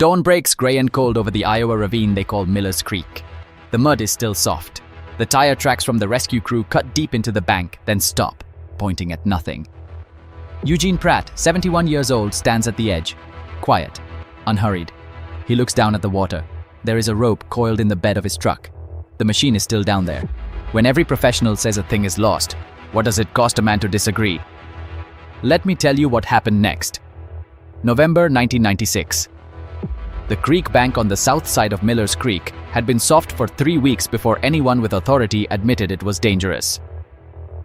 Dawn breaks gray and cold over the Iowa ravine they call Miller's Creek. The mud is still soft. The tire tracks from the rescue crew cut deep into the bank, then stop, pointing at nothing. Eugene Pratt, 71 years old, stands at the edge, quiet, unhurried. He looks down at the water. There is a rope coiled in the bed of his truck. The machine is still down there. When every professional says a thing is lost, what does it cost a man to disagree? Let me tell you what happened next. November 1996. The creek bank on the south side of Miller's Creek had been soft for 3 weeks before anyone with authority admitted it was dangerous.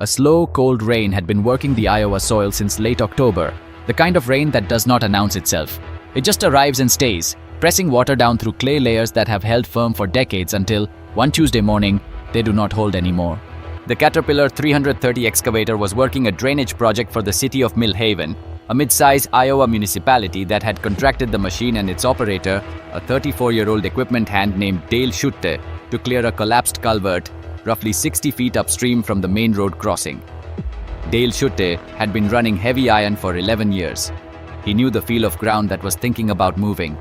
A slow, cold rain had been working the Iowa soil since late October, the kind of rain that does not announce itself. It just arrives and stays, pressing water down through clay layers that have held firm for decades until, one Tuesday morning, they do not hold anymore. The Caterpillar 330 excavator was working a drainage project for the city of Mill Haven, a mid-size Iowa municipality that had contracted the machine and its operator, a 34-year-old equipment hand named Dale Schutte, to clear a collapsed culvert roughly 60 feet upstream from the main road crossing. Dale Schutte had been running heavy iron for 11 years. He knew the feel of ground that was thinking about moving.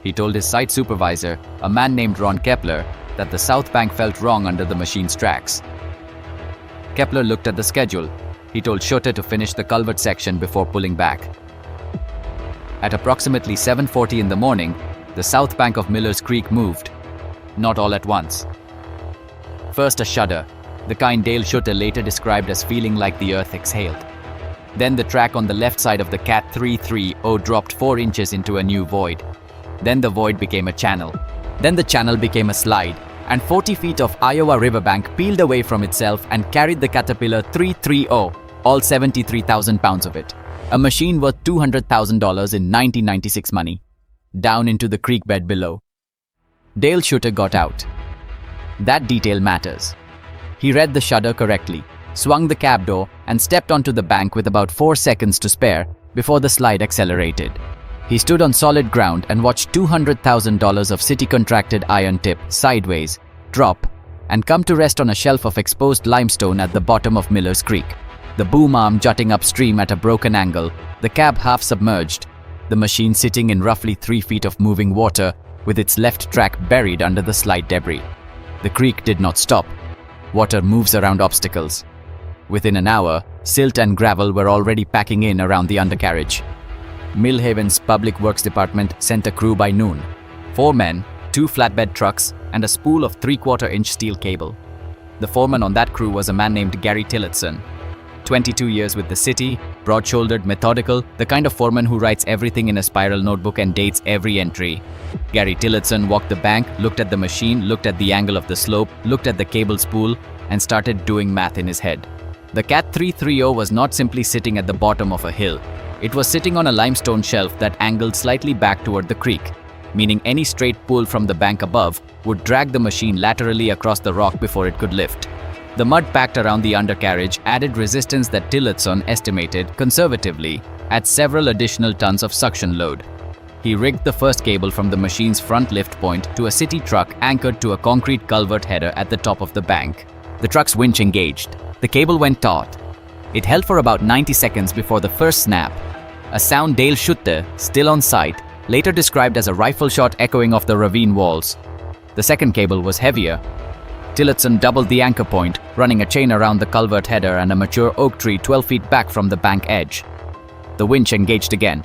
He told his site supervisor, a man named Ron Kepler, that the south bank felt wrong under the machine's tracks. Kepler looked at the schedule. He told Schutte to finish the culvert section before pulling back. At approximately 7:40 in the morning, the south bank of Miller's Creek moved. Not all at once. First a shudder, the kind Dale Schutte later described as feeling like the earth exhaled. Then the track on the left side of the Cat 330 dropped 4 inches into a new void. Then the void became a channel. Then the channel became a slide, and 40 feet of Iowa riverbank peeled away from itself and carried the Caterpillar 330, all 73,000 pounds of it, a machine worth $200,000 in 1996 money, down into the creek bed below. Dale Schutte got out. That detail matters. He read the shudder correctly, swung the cab door, and stepped onto the bank with about 4 seconds to spare before the slide accelerated. He stood on solid ground and watched $200,000 of city-contracted iron tip sideways, drop, and come to rest on a shelf of exposed limestone at the bottom of Miller's Creek. The boom arm jutting upstream at a broken angle, the cab half submerged, the machine sitting in roughly 3 feet of moving water with its left track buried under the slide debris. The creek did not stop. Water moves around obstacles. Within an hour, silt and gravel were already packing in around the undercarriage. Mill Haven's Public Works Department sent a crew by noon. 4 men, 2 flatbed trucks, and a spool of 3/4-inch steel cable. The foreman on that crew was a man named Gary Tillotson. 22 years with the city, broad-shouldered, methodical, the kind of foreman who writes everything in a spiral notebook and dates every entry. Gary Tillotson walked the bank, looked at the machine, looked at the angle of the slope, looked at the cable spool, and started doing math in his head. The Cat 330 was not simply sitting at the bottom of a hill. It was sitting on a limestone shelf that angled slightly back toward the creek, meaning any straight pull from the bank above would drag the machine laterally across the rock before it could lift. The mud packed around the undercarriage added resistance that Tillotson estimated, conservatively, at several additional tons of suction load. He rigged the first cable from the machine's front lift point to a city truck anchored to a concrete culvert header at the top of the bank. The truck's winch engaged. The cable went taut. It held for about 90 seconds before the first snap, a sound Dale Schutte, still on site, later described as a rifle shot echoing off the ravine walls. The second cable was heavier. Tillotson doubled the anchor point, running a chain around the culvert header and a mature oak tree 12 feet back from the bank edge. The winch engaged again.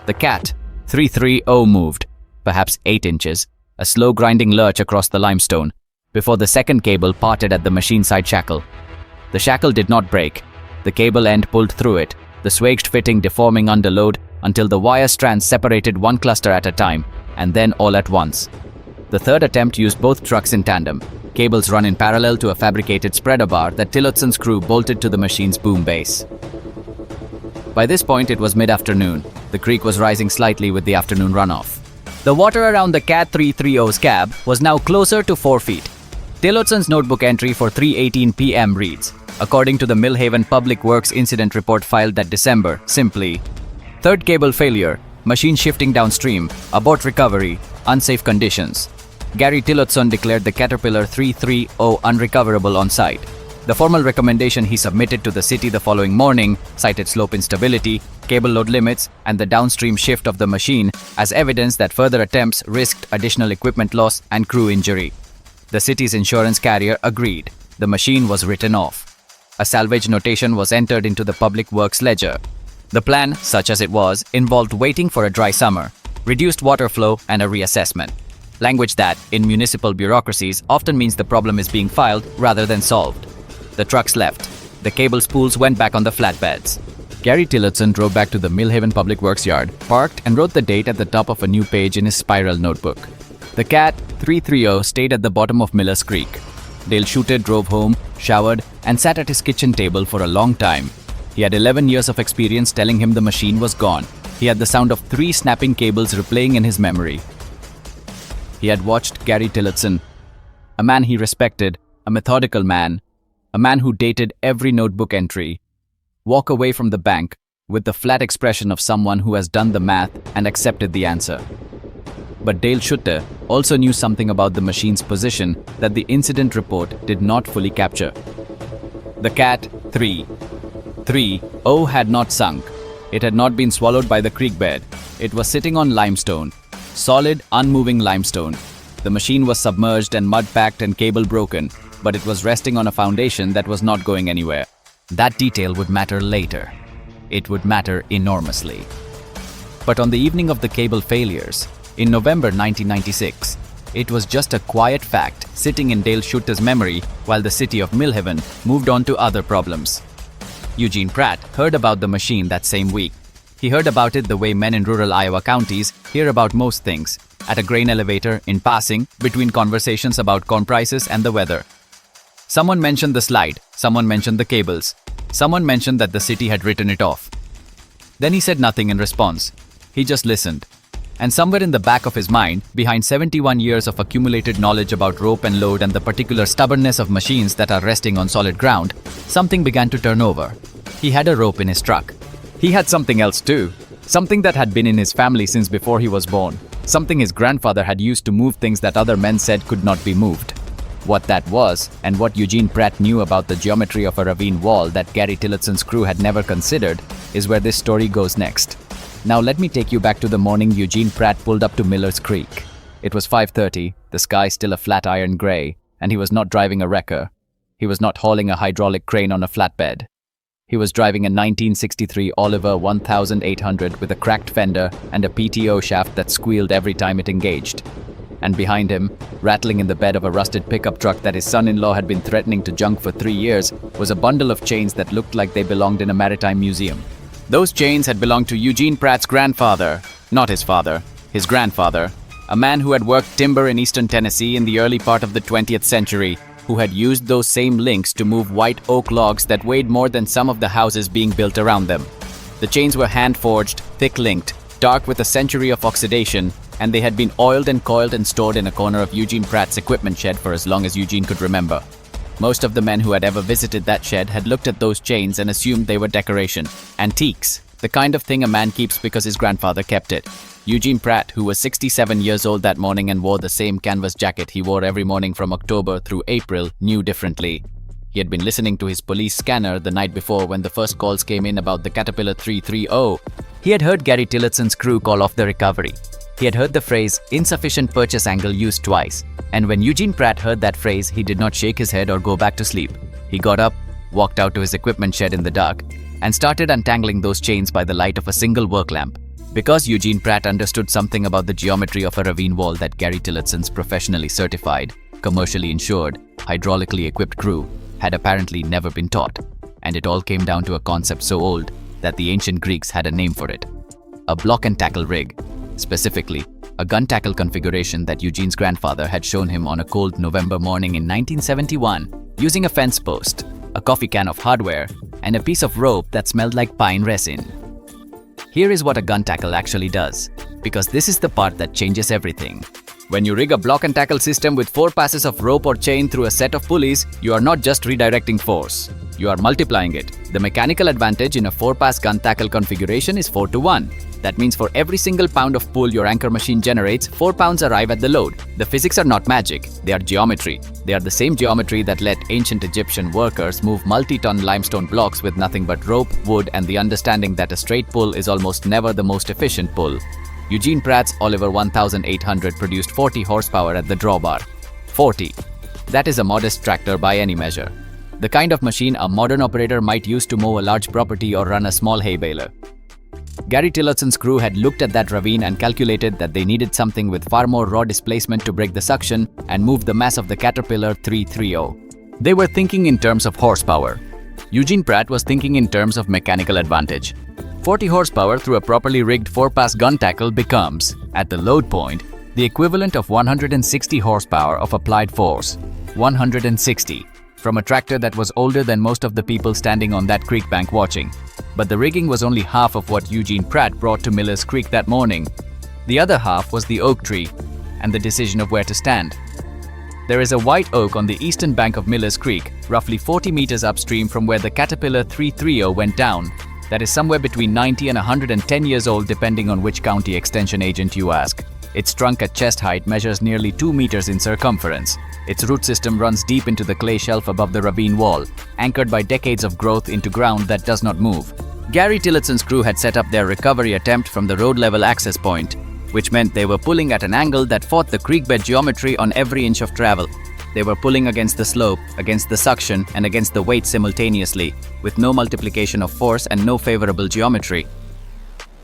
The Cat 330 moved, perhaps 8 inches, a slow grinding lurch across the limestone, before the second cable parted at the machine side shackle. The shackle did not break. The cable end pulled through it, the swaged fitting deforming under load until the wire strands separated one cluster at a time, and then all at once. The third attempt used both trucks in tandem, cables run in parallel to a fabricated spreader bar that Tillotson's crew bolted to the machine's boom base. By this point, it was mid-afternoon. The creek was rising slightly with the afternoon runoff. The water around the Cat 330's cab was now closer to 4 feet. Tillotson's notebook entry for 3:18 p.m. reads, according to the Mill Haven Public Works incident report filed that December, simply, third cable failure, machine shifting downstream, abort recovery, unsafe conditions. Gary Tillotson declared the Caterpillar 330 unrecoverable on site. The formal recommendation he submitted to the city the following morning cited slope instability, cable load limits, and the downstream shift of the machine as evidence that further attempts risked additional equipment loss and crew injury. The city's insurance carrier agreed. The machine was written off. A salvage notation was entered into the public works ledger. The plan, such as it was, involved waiting for a dry summer, reduced water flow, and a reassessment. Language that, in municipal bureaucracies, often means the problem is being filed rather than solved. The trucks left. The cable spools went back on the flatbeds. Gary Tillotson drove back to the Millhaven Public Works yard, parked, and wrote the date at the top of a new page in his spiral notebook. The Cat 330 stayed at the bottom of Miller's Creek. Dale Schutter drove home, showered, and sat at his kitchen table for a long time. He had 11 years of experience telling him the machine was gone. He had the sound of 3 snapping cables replaying in his memory. He had watched Gary Tillotson, a man he respected, a methodical man, a man who dated every notebook entry, walk away from the bank with the flat expression of someone who has done the math and accepted the answer. But Dale Schutter also knew something about the machine's position that the incident report did not fully capture. The Cat 330 had not sunk. It had not been swallowed by the creek bed. It was sitting on limestone, solid, unmoving limestone. The machine was submerged and mud-packed and cable broken, but it was resting on a foundation that was not going anywhere. That detail would matter later. It would matter enormously. But on the evening of the cable failures, in November 1996, it was just a quiet fact sitting in Dale Schutter's memory while the city of Millhaven moved on to other problems. Eugene Pratt heard about the machine that same week. He heard about it the way men in rural Iowa counties hear about most things, at a grain elevator, in passing, between conversations about corn prices and the weather. Someone mentioned the slide, someone mentioned the cables, someone mentioned that the city had written it off. Then he said nothing in response. He just listened. And somewhere in the back of his mind, behind 71 years of accumulated knowledge about rope and load and the particular stubbornness of machines that are resting on solid ground, something began to turn over. He had a rope in his truck. He had something else too. Something that had been in his family since before he was born. Something his grandfather had used to move things that other men said could not be moved. What that was, and what Eugene Pratt knew about the geometry of a ravine wall that Gary Tillotson's crew had never considered, is where this story goes next. Now let me take you back to the morning Eugene Pratt pulled up to Miller's Creek. It was 5:30, the sky still a flat iron gray, and he was not driving a wrecker. He was not hauling a hydraulic crane on a flatbed. He was driving a 1963 Oliver 1800 with a cracked fender and a PTO shaft that squealed every time it engaged. And behind him, rattling in the bed of a rusted pickup truck that his son-in-law had been threatening to junk for 3 years, was a bundle of chains that looked like they belonged in a maritime museum. Those chains had belonged to Eugene Pratt's grandfather, not his father, his grandfather, a man who had worked timber in eastern Tennessee in the early part of the 20th century, who had used those same links to move white oak logs that weighed more than some of the houses being built around them. The chains were hand-forged, thick-linked, dark with a century of oxidation, and they had been oiled and coiled and stored in a corner of Eugene Pratt's equipment shed for as long as Eugene could remember. Most of the men who had ever visited that shed had looked at those chains and assumed they were decoration, antiques, the kind of thing a man keeps because his grandfather kept it. Eugene Pratt, who was 67 years old that morning and wore the same canvas jacket he wore every morning from October through April, knew differently. He had been listening to his police scanner the night before when the first calls came in about the Caterpillar 330. He had heard Gary Tillotson's crew call off the recovery. He had heard the phrase, insufficient purchase angle, used twice. And when Eugene Pratt heard that phrase, he did not shake his head or go back to sleep. He got up, walked out to his equipment shed in the dark, and started untangling those chains by the light of a single work lamp. Because Eugene Pratt understood something about the geometry of a ravine wall that Gary Tillotson's professionally certified, commercially insured, hydraulically equipped crew had apparently never been taught. And it all came down to a concept so old that the ancient Greeks had a name for it. A block and tackle rig. Specifically, a gun tackle configuration that Eugene's grandfather had shown him on a cold November morning in 1971, using a fence post, a coffee can of hardware, and a piece of rope that smelled like pine resin. Here is what a gun tackle actually does, because this is the part that changes everything. When you rig a block and tackle system with 4 passes of rope or chain through a set of pulleys, you are not just redirecting force, you are multiplying it. The mechanical advantage in a 4-pass gun tackle configuration is 4-to-1. That means for every single pound of pull your anchor machine generates, 4 pounds arrive at the load. The physics are not magic, they are geometry. They are the same geometry that let ancient Egyptian workers move multi-ton limestone blocks with nothing but rope, wood, and the understanding that a straight pull is almost never the most efficient pull. Eugene Pratt's Oliver 1800 produced 40 horsepower at the drawbar. 40. That is a modest tractor by any measure. The kind of machine a modern operator might use to mow a large property or run a small hay baler. Gary Tillotson's crew had looked at that ravine and calculated that they needed something with far more raw displacement to break the suction and move the mass of the Caterpillar 330. They were thinking in terms of horsepower. Eugene Pratt was thinking in terms of mechanical advantage. 40 horsepower through a properly rigged 4-pass gun tackle becomes, at the load point, the equivalent of 160 horsepower of applied force. 160. From a tractor that was older than most of the people standing on that creek bank watching. But the rigging was only half of what Eugene Pratt brought to Miller's Creek that morning. The other half was the oak tree and the decision of where to stand. There is a white oak on the eastern bank of Miller's Creek, roughly 40 meters upstream from where the Caterpillar 330 went down. That is somewhere between 90 and 110 years old depending on which county extension agent you ask. Its trunk at chest height measures nearly 2 meters in circumference. Its root system runs deep into the clay shelf above the ravine wall, anchored by decades of growth into ground that does not move. Gary Tillotson's crew had set up their recovery attempt from the road-level access point, which meant they were pulling at an angle that fought the creekbed geometry on every inch of travel. They were pulling against the slope, against the suction, and against the weight simultaneously, with no multiplication of force and no favorable geometry.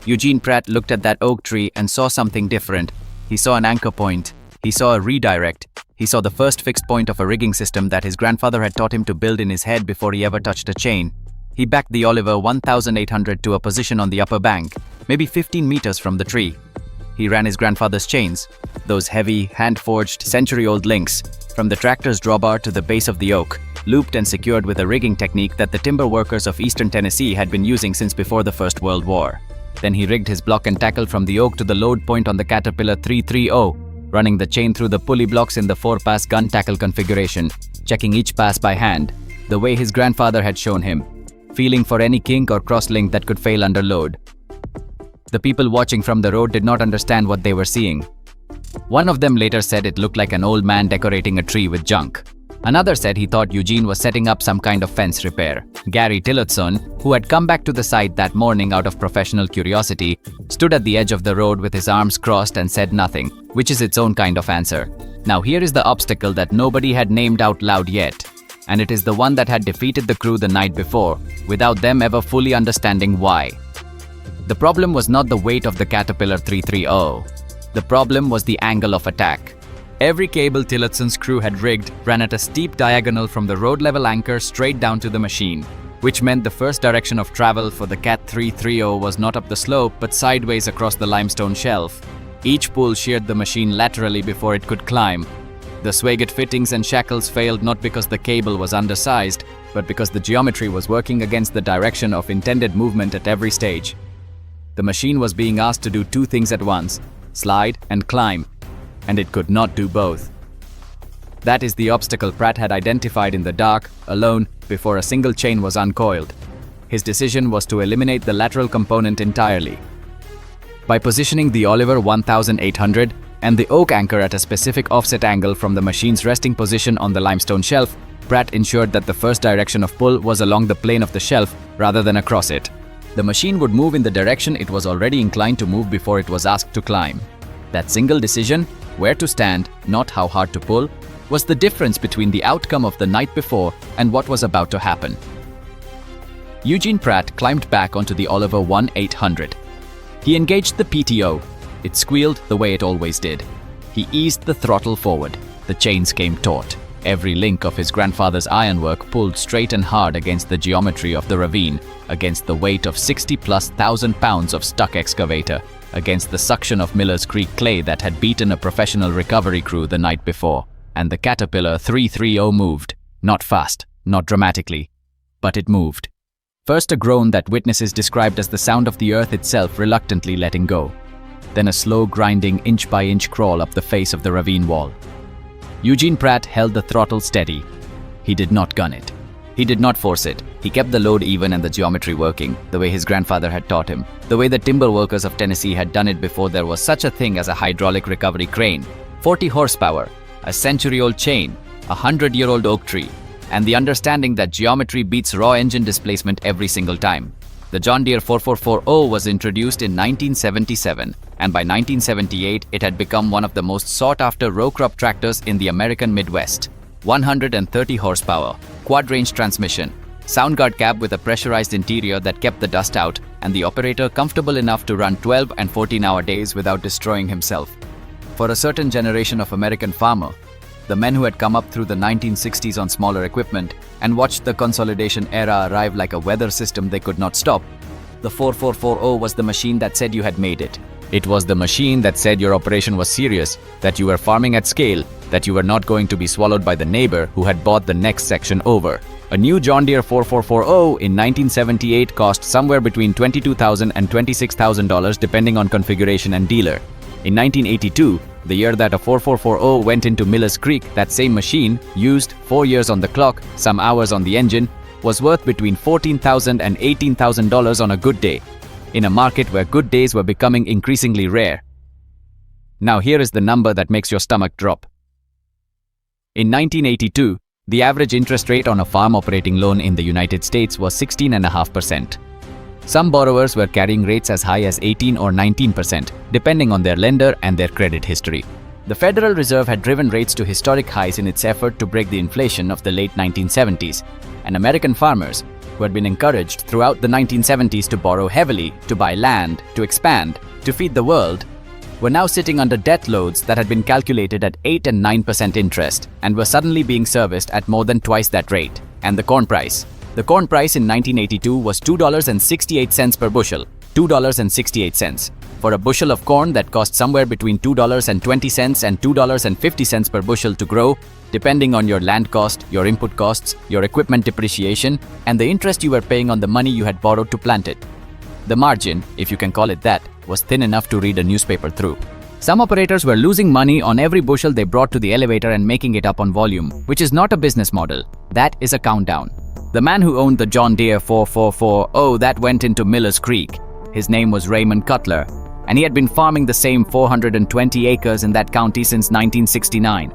Eugene Pratt looked at that oak tree and saw something different. He saw an anchor point. He saw a redirect. He saw the first fixed point of a rigging system that his grandfather had taught him to build in his head before he ever touched a chain. He backed the Oliver 1800 to a position on the upper bank, maybe 15 meters from the tree. He ran his grandfather's chains, those heavy, hand-forged, century-old links, from the tractor's drawbar to the base of the oak, looped and secured with a rigging technique that the timber workers of eastern Tennessee had been using since before the First World War. Then he rigged his block and tackle from the oak to the load point on the Caterpillar 330, running the chain through the pulley blocks in the 4-pass gun tackle configuration, checking each pass by hand, the way his grandfather had shown him, feeling for any kink or cross-link that could fail under load. The people watching from the road did not understand what they were seeing. One of them later said it looked like an old man decorating a tree with junk. Another said he thought Eugene was setting up some kind of fence repair. Gary Tillotson, who had come back to the site that morning out of professional curiosity, stood at the edge of the road with his arms crossed and said nothing, which is its own kind of answer. Now here is the obstacle that nobody had named out loud yet, and it is the one that had defeated the crew the night before, without them ever fully understanding why. The problem was not the weight of the Caterpillar 330. The problem was the angle of attack. Every cable Tillotson's crew had rigged ran at a steep diagonal from the road-level anchor straight down to the machine, which meant the first direction of travel for the Cat 330 was not up the slope but sideways across the limestone shelf. Each pull sheared the machine laterally before it could climb. The Swaggart fittings and shackles failed not because the cable was undersized, but because the geometry was working against the direction of intended movement at every stage. The machine was being asked to do 2 things at once: slide and climb, and it could not do both. That is the obstacle Pratt had identified in the dark, alone, before a single chain was uncoiled. His decision was to eliminate the lateral component entirely. By positioning the Oliver 1800 and the oak anchor at a specific offset angle from the machine's resting position on the limestone shelf, Pratt ensured that the first direction of pull was along the plane of the shelf rather than across it. The machine would move in the direction it was already inclined to move before it was asked to climb. That single decision, where to stand, not how hard to pull, was the difference between the outcome of the night before and what was about to happen. Eugene Pratt climbed back onto the Oliver 1800. He engaged the PTO. It squealed the way it always did. He eased the throttle forward. The chains came taut. Every link of his grandfather's ironwork pulled straight and hard against the geometry of the ravine, against the weight of 60,000+ pounds of stuck excavator, against the suction of Miller's Creek clay that had beaten a professional recovery crew the night before. And the Caterpillar 330 moved. Not fast, not dramatically, but it moved. First a groan that witnesses described as the sound of the earth itself reluctantly letting go. then a slow grinding inch-by-inch crawl up the face of the ravine wall. Eugene Pratt held the throttle steady. He did not gun it. He did not force it. He kept the load even and the geometry working, the way his grandfather had taught him, the way the timber workers of Tennessee had done it before there was such a thing as a hydraulic recovery crane. 40 horsepower, a century-old chain, a 100-year-old oak tree, and the understanding that geometry beats raw engine displacement every single time. The John Deere 4440 was introduced in 1977, and by 1978 it had become one of the most sought-after row crop tractors in the American Midwest. 130 horsepower, quad-range transmission, sound guard cab with a pressurized interior that kept the dust out, and the operator comfortable enough to run 12 and 14-hour days without destroying himself. For a certain generation of American farmer, the men who had come up through the 1960s on smaller equipment and watched the consolidation era arrive like a weather system they could not stop, the 4440 was the machine that said you had made it. It was the machine that said your operation was serious, that you were farming at scale, that you were not going to be swallowed by the neighbor who had bought the next section over. A new John Deere 4440 in 1978 cost somewhere between $22,000 and $26,000 depending on configuration and dealer. In 1982, the year that a 4440 went into Miller's Creek, that same machine, used 4 years on the clock, some hours on the engine, was worth between $14,000 and $18,000 on a good day, in a market where good days were becoming increasingly rare. Now here is the number that makes your stomach drop. In 1982, the average interest rate on a farm operating loan in the United States was 16.5%. Some borrowers were carrying rates as high as 18 or 19%, depending on their lender and their credit history. The Federal Reserve had driven rates to historic highs in its effort to break the inflation of the late 1970s, and American farmers, who had been encouraged throughout the 1970s to borrow heavily, to buy land, to expand, to feed the world, were now sitting under debt loads that had been calculated at 8 and 9% interest and were suddenly being serviced at more than twice that rate. And the corn price. The corn price in 1982 was $2.68 per bushel, $2.68, for a bushel of corn that cost somewhere between $2.20 and $2.50 per bushel to grow, depending on your land cost, your input costs, your equipment depreciation, and the interest you were paying on the money you had borrowed to plant it. The margin, if you can call it that, was thin enough to read a newspaper through. Some operators were losing money on every bushel they brought to the elevator and making it up on volume, which is not a business model. That is a countdown. The man who owned the John Deere 4440 that went into Miller's Creek, his name was Raymond Cutler, and he had been farming the same 420 acres in that county since 1969.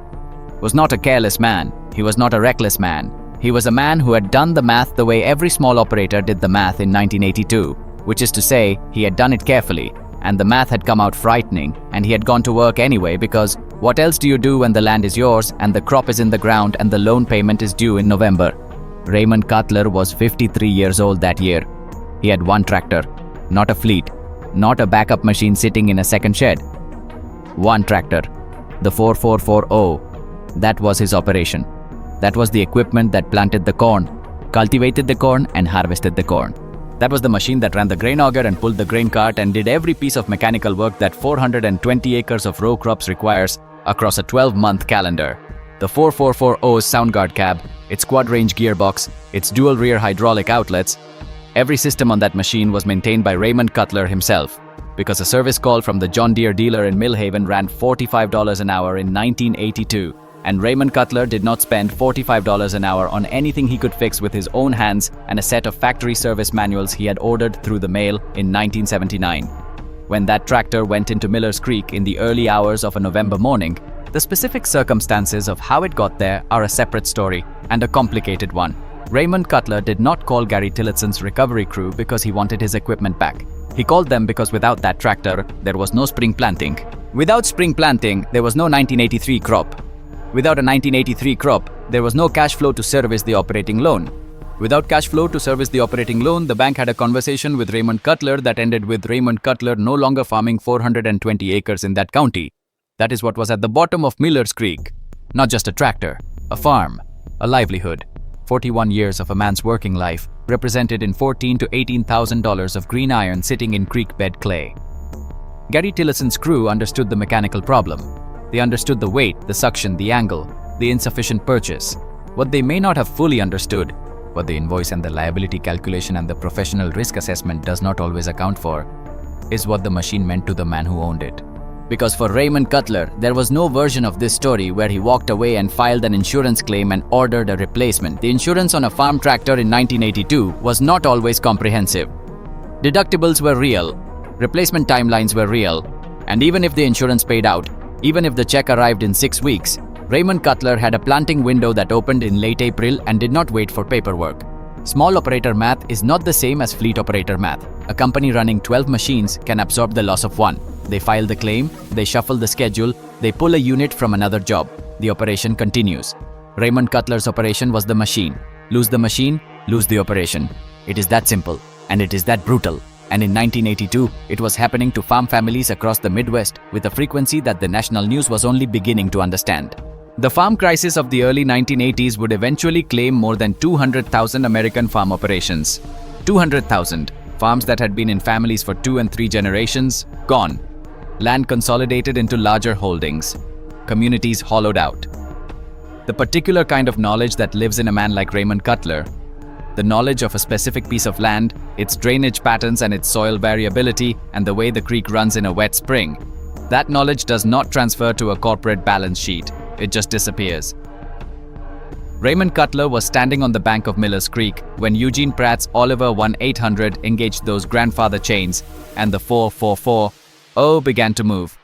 Was not a careless man. He was not a reckless man. He was a man who had done the math the way every small operator did the math in 1982, which is to say, he had done it carefully, and the math had come out frightening, and he had gone to work anyway because what else do you do when the land is yours and the crop is in the ground and the loan payment is due in November? Raymond Cutler was 53 years old that year. He had one tractor, not a fleet, not a backup machine sitting in a second shed. One tractor, the 4440. That was his operation. That was the equipment that planted the corn, cultivated the corn, and harvested the corn. That was the machine that ran the grain auger and pulled the grain cart and did every piece of mechanical work that 420 acres of row crops requires across a 12-month calendar. The 4440's sound guard cab, its quad-range gearbox, its dual rear hydraulic outlets, every system on that machine was maintained by Raymond Cutler himself, because a service call from the John Deere dealer in Millhaven ran $45 an hour in 1982, and Raymond Cutler did not spend $45 an hour on anything he could fix with his own hands and a set of factory service manuals he had ordered through the mail in 1979. When that tractor went into Miller's Creek in the early hours of a November morning, the specific circumstances of how it got there are a separate story, and a complicated one. Raymond Cutler did not call Gary Tillotson's recovery crew because he wanted his equipment back. He called them because without that tractor, there was no spring planting. Without spring planting, there was no 1983 crop. Without a 1983 crop, there was no cash flow to service the operating loan. Without cash flow to service the operating loan, the bank had a conversation with Raymond Cutler that ended with Raymond Cutler no longer farming 420 acres in that county. That is what was at the bottom of Miller's Creek. Not just a tractor, a farm, a livelihood. 41 years of a man's working life, represented in $14,000 to $18,000 of green iron sitting in creek bed clay. Gary Tillotson's crew understood the mechanical problem. They understood the weight, the suction, the angle, the insufficient purchase. What they may not have fully understood, what the invoice and the liability calculation and the professional risk assessment does not always account for, is what the machine meant to the man who owned it. Because for Raymond Cutler, there was no version of this story where he walked away and filed an insurance claim and ordered a replacement. The insurance on a farm tractor in 1982 was not always comprehensive. Deductibles were real, replacement timelines were real, and even if the insurance paid out, even if the check arrived in 6 weeks, Raymond Cutler had a planting window that opened in late April and did not wait for paperwork. Small operator math is not the same as fleet operator math. A company running 12 machines can absorb the loss of one. They file the claim, they shuffle the schedule, they pull a unit from another job. The operation continues. Raymond Cutler's operation was the machine. Lose the machine, lose the operation. It is that simple, and it is that brutal. And in 1982, it was happening to farm families across the Midwest with a frequency that the national news was only beginning to understand. The farm crisis of the early 1980s would eventually claim more than 200,000 American farm operations. 200,000. Farms that had been in families for 2 and 3 generations, gone. Land consolidated into larger holdings. Communities hollowed out. The particular kind of knowledge that lives in a man like Raymond Cutler, the knowledge of a specific piece of land, its drainage patterns and its soil variability, and the way the creek runs in a wet spring, that knowledge does not transfer to a corporate balance sheet. It just disappears. Raymond Cutler was standing on the bank of Miller's Creek when Eugene Pratt's Oliver 1-800 engaged those grandfather chains, and the 444 began to move.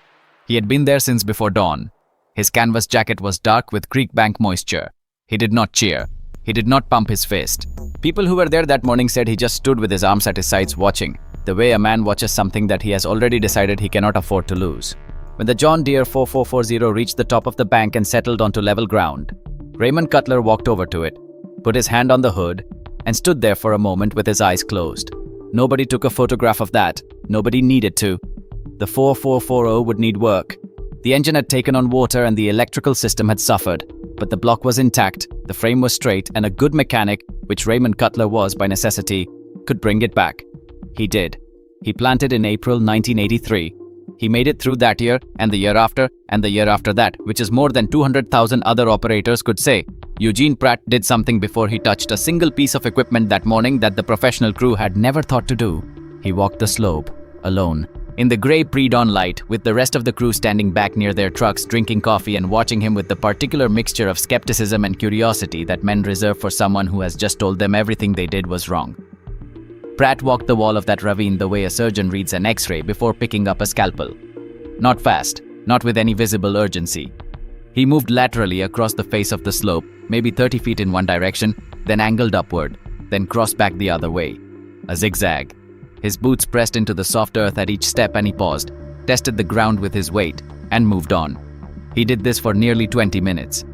He had been there since before dawn. His canvas jacket was dark with creek bank moisture. He did not cheer. He did not pump his fist. People who were there that morning said he just stood with his arms at his sides watching, the way a man watches something that he has already decided he cannot afford to lose. When the John Deere 4440 reached the top of the bank and settled onto level ground, Raymond Cutler walked over to it, put his hand on the hood, and stood there for a moment with his eyes closed. Nobody took a photograph of that. Nobody needed to. The 4440 would need work. The engine had taken on water and the electrical system had suffered, but the block was intact, the frame was straight, and a good mechanic, which Raymond Cutler was by necessity, could bring it back. He did. He planted in April 1983. He made it through that year, and the year after, and the year after that, which is more than 200,000 other operators could say. Eugene Pratt did something before he touched a single piece of equipment that morning that the professional crew had never thought to do. He walked the slope, alone, in the gray pre-dawn light, with the rest of the crew standing back near their trucks drinking coffee and watching him with the particular mixture of skepticism and curiosity that men reserve for someone who has just told them everything they did was wrong. Pratt walked the wall of that ravine the way a surgeon reads an X-ray before picking up a scalpel. Not fast, not with any visible urgency. He moved laterally across the face of the slope, maybe 30 feet in one direction, then angled upward, then crossed back the other way. A zigzag. His boots pressed into the soft earth at each step and he paused, tested the ground with his weight, and moved on. He did this for nearly 20 minutes.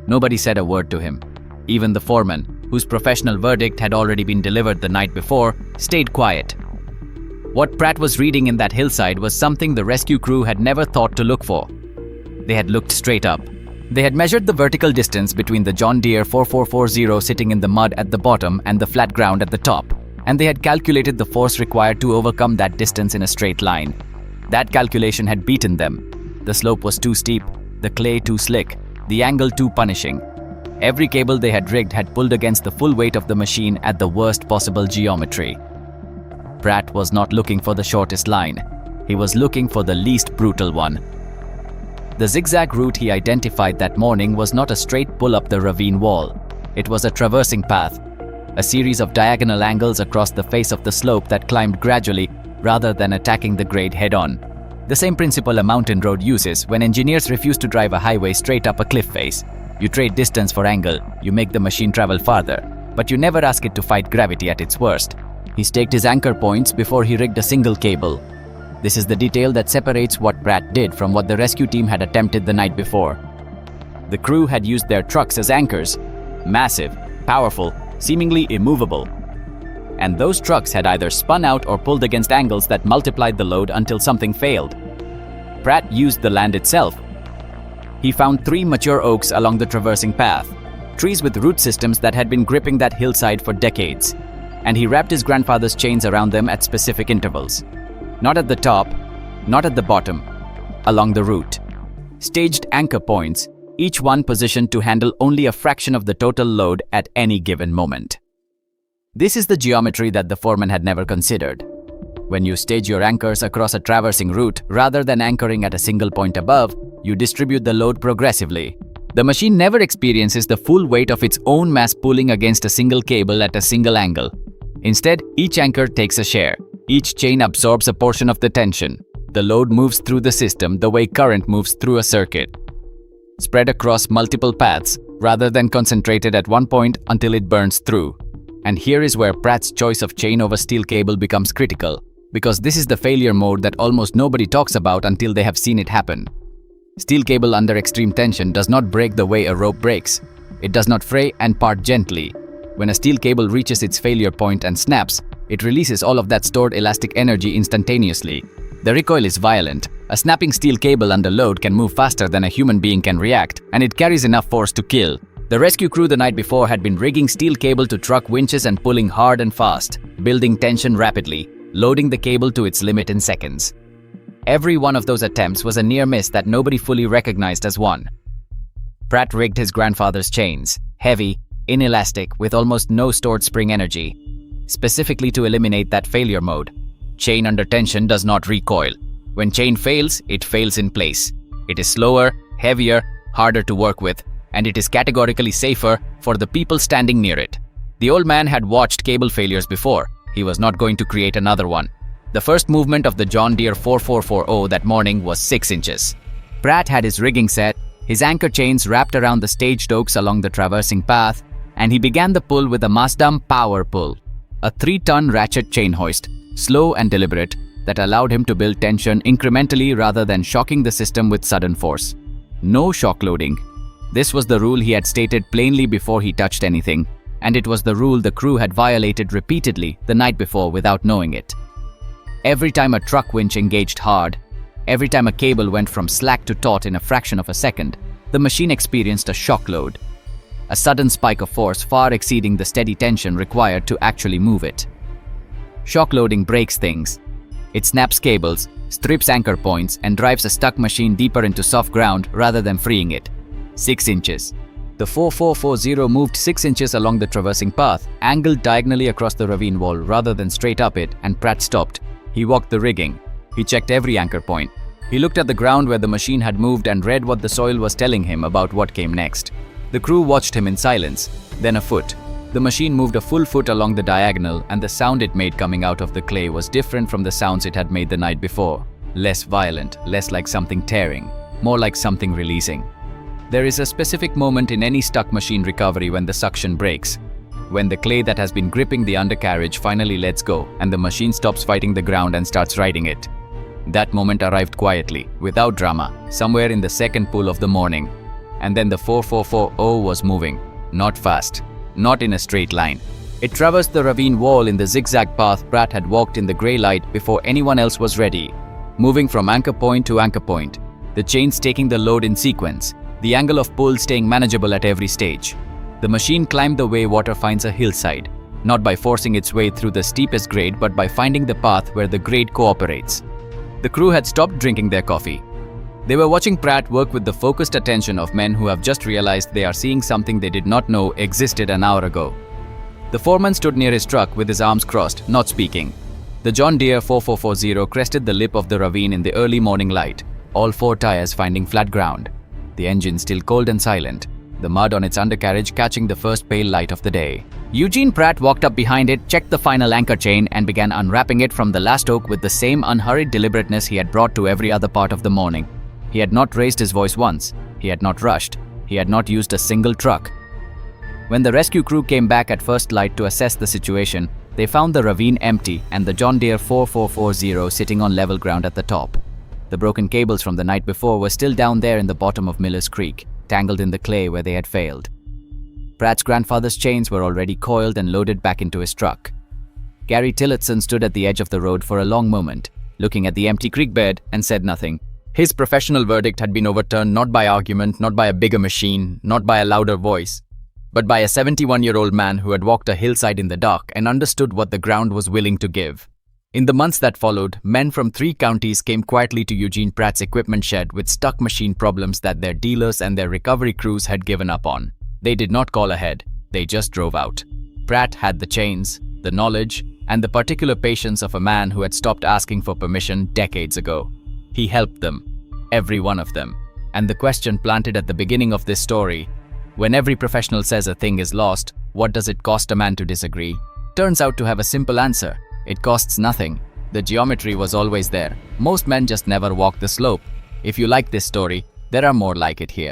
Nobody said a word to him. Even the foreman, whose professional verdict had already been delivered the night before, stayed quiet. What Pratt was reading in that hillside was something the rescue crew had never thought to look for. They had looked straight up. They had measured the vertical distance between the John Deere 4440 sitting in the mud at the bottom and the flat ground at the top, and they had calculated the force required to overcome that distance in a straight line. That calculation had beaten them. The slope was too steep, the clay too slick, the angle too punishing. Every cable they had rigged had pulled against the full weight of the machine at the worst possible geometry. Pratt was not looking for the shortest line. He was looking for the least brutal one. The zigzag route he identified that morning was not a straight pull up the ravine wall. It was a traversing path, a series of diagonal angles across the face of the slope that climbed gradually rather than attacking the grade head-on. The same principle a mountain road uses when engineers refuse to drive a highway straight up a cliff face. You trade distance for angle, you make the machine travel farther, but you never ask it to fight gravity at its worst. He staked his anchor points before he rigged a single cable. This is the detail that separates what Pratt did from what the rescue team had attempted the night before. The crew had used their trucks as anchors, massive, powerful, seemingly immovable. And those trucks had either spun out or pulled against angles that multiplied the load until something failed. Pratt used the land itself. He found 3 mature oaks along the traversing path, trees with root systems that had been gripping that hillside for decades, and he wrapped his grandfather's chains around them at specific intervals. Not at the top, not at the bottom, along the root. Staged anchor points, each one positioned to handle only a fraction of the total load at any given moment. This is the geometry that the foreman had never considered. When you stage your anchors across a traversing route, rather than anchoring at a single point above, you distribute the load progressively. The machine never experiences the full weight of its own mass pulling against a single cable at a single angle. Instead, each anchor takes a share. Each chain absorbs a portion of the tension. The load moves through the system the way current moves through a circuit, spread across multiple paths, rather than concentrated at one point until it burns through. And here is where Pratt's choice of chain over steel cable becomes critical, because this is the failure mode that almost nobody talks about until they have seen it happen. Steel cable under extreme tension does not break the way a rope breaks. It does not fray and part gently. When a steel cable reaches its failure point and snaps, it releases all of that stored elastic energy instantaneously. The recoil is violent. A snapping steel cable under load can move faster than a human being can react, and it carries enough force to kill. The rescue crew the night before had been rigging steel cable to truck winches and pulling hard and fast, building tension rapidly, loading the cable to its limit in seconds. Every one of those attempts was a near miss that nobody fully recognized as one. Pratt rigged his grandfather's chains, heavy, inelastic, with almost no stored spring energy, specifically to eliminate that failure mode. Chain under tension does not recoil. When chain fails, it fails in place. It is slower, heavier, harder to work with, and it is categorically safer for the people standing near it. The old man had watched cable failures before. He was not going to create another one. The first movement of the John Deere 4440 that morning was 6 inches. Pratt had his rigging set, his anchor chains wrapped around the staged oaks along the traversing path, and he began the pull with a Mazdam power pull, a 3-ton ratchet chain hoist, slow and deliberate, that allowed him to build tension incrementally rather than shocking the system with sudden force. No shock loading. This was the rule he had stated plainly before he touched anything, and it was the rule the crew had violated repeatedly the night before without knowing it. Every time a truck winch engaged hard, every time a cable went from slack to taut in a fraction of a second, the machine experienced a shock load, a sudden spike of force far exceeding the steady tension required to actually move it. Shock loading breaks things. It snaps cables, strips anchor points, and drives a stuck machine deeper into soft ground rather than freeing it. 6 inches. The 4440 moved 6 inches along the traversing path, angled diagonally across the ravine wall rather than straight up it, and Pratt stopped. He walked the rigging. He checked every anchor point. He looked at the ground where the machine had moved and read what the soil was telling him about what came next. The crew watched him in silence, then a foot. The machine moved a full foot along the diagonal, and the sound it made coming out of the clay was different from the sounds it had made the night before. Less violent, less like something tearing, more like something releasing. There is a specific moment in any stuck machine recovery when the suction breaks, when the clay that has been gripping the undercarriage finally lets go and the machine stops fighting the ground and starts riding it. That moment arrived quietly, without drama, somewhere in the second pull of the morning. And then the 4440 was moving, not fast, not in a straight line. It traversed the ravine wall in the zigzag path Pratt had walked in the grey light before anyone else was ready, moving from anchor point to anchor point, the chains taking the load in sequence, the angle of pull staying manageable at every stage. The machine climbed the way water finds a hillside, not by forcing its way through the steepest grade but by finding the path where the grade cooperates. The crew had stopped drinking their coffee. They were watching Pratt work with the focused attention of men who have just realized they are seeing something they did not know existed an hour ago. The foreman stood near his truck with his arms crossed, not speaking. The John Deere 4440 crested the lip of the ravine in the early morning light, all 4 tires finding flat ground. The engine still cold and silent, the mud on its undercarriage catching the first pale light of the day. Eugene Pratt walked up behind it, checked the final anchor chain, and began unwrapping it from the last oak with the same unhurried deliberateness he had brought to every other part of the morning. He had not raised his voice once. He had not rushed. He had not used a single truck. When the rescue crew came back at first light to assess the situation, they found the ravine empty and the John Deere 4440 sitting on level ground at the top. The broken cables from the night before were still down there in the bottom of Miller's Creek, tangled in the clay where they had failed. Pratt's grandfather's chains were already coiled and loaded back into his truck. Gary Tillotson stood at the edge of the road for a long moment, looking at the empty creek bed, and said nothing. His professional verdict had been overturned not by argument, not by a bigger machine, not by a louder voice, but by a 71-year-old man who had walked a hillside in the dark and understood what the ground was willing to give. In the months that followed, men from 3 counties came quietly to Eugene Pratt's equipment shed with stuck machine problems that their dealers and their recovery crews had given up on. They did not call ahead, they just drove out. Pratt had the chains, the knowledge, and the particular patience of a man who had stopped asking for permission decades ago. He helped them, every one of them. And the question planted at the beginning of this story, when every professional says a thing is lost, what does it cost a man to disagree? Turns out to have a simple answer. It costs nothing. The geometry was always there. Most men just never walk the slope. If you like this story, there are more like it here.